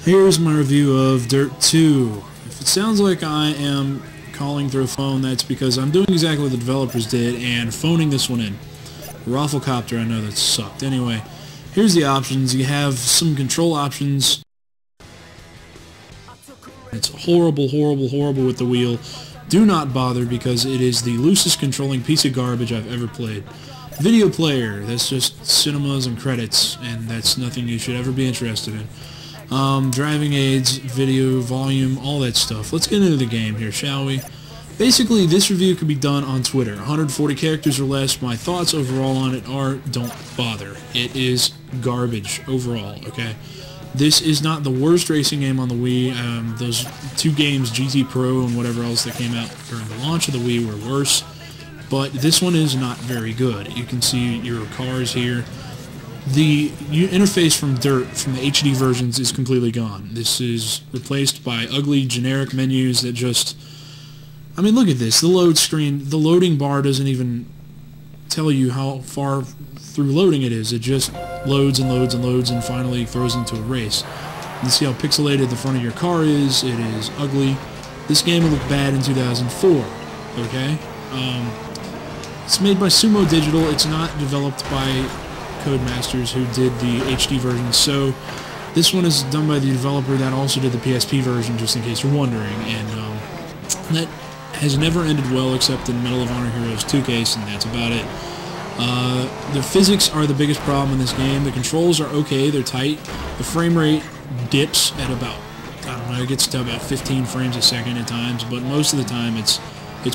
Here's my review of Dirt 2. If it sounds like I am calling through a phone, that's because I'm doing exactly what the developers did and phoning this one in. Rafflecopter, I know that sucked. Anyway, here's the options. You have some control options. It's horrible, horrible, horrible with the wheel. Do not bother because it is the loosest controlling piece of garbage I've ever played. Video player, that's just cinemas and credits, and that's nothing you should ever be interested in. Driving aids, video, volume, all that stuff. Let's get into the game here, shall we? Basically, this review can be done on Twitter. 140 characters or less. My thoughts overall on it are, don't bother. It is garbage overall, okay? This is not the worst racing game on the Wii. Those two games, GT Pro and whatever else that came out during the launch of the Wii, were worse. But this one is not very good. You can see your cars here. The interface from Dirt, from the HD versions, is completely gone. This is replaced by ugly, generic menus that just... I mean, look at this. The load screen, the loading bar doesn't even tell you how far through loading it is. It just loads and loads and loads and finally throws into a race. You see how pixelated the front of your car is. It is ugly. This game will look bad in 2004, okay? It's made by Sumo Digital. It's not developed by Codemasters, who did the HD version, so this one is done by the developer that also did the PSP version, just in case you're wondering, and that has never ended well except in Medal of Honor Heroes 2 case, and that's about it. The physics are the biggest problem in this game. The controls are okay, they're tight. The frame rate dips at about, I don't know, it gets to about 15 frames a second at times, but most of the time it's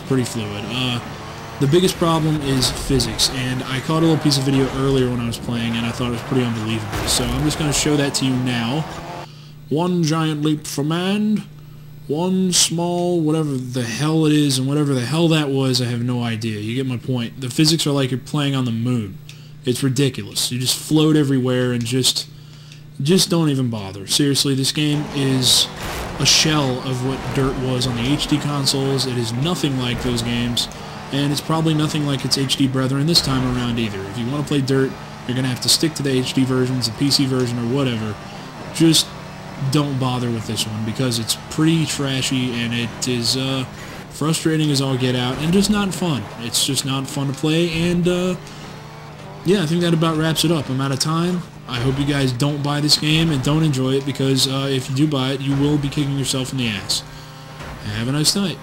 pretty fluid. The biggest problem is physics, and I caught a little piece of video earlier when I was playing, and I thought it was pretty unbelievable. So I'm just going to show that to you now. One giant leap for man, one small whatever the hell it is, and whatever the hell that was, I have no idea. You get my point. The physics are like you're playing on the moon. It's ridiculous. You just float everywhere and just don't even bother. Seriously, this game is a shell of what Dirt was on the HD consoles. It is nothing like those games. And it's probably nothing like its HD brethren this time around either. If you want to play Dirt, you're going to have to stick to the HD versions, the PC version, or whatever. Just don't bother with this one, because it's pretty trashy, and it is frustrating as all get out, and just not fun. It's just not fun to play, and yeah, I think that about wraps it up. I'm out of time. I hope you guys don't buy this game and don't enjoy it, because if you do buy it, you will be kicking yourself in the ass. Have a nice night.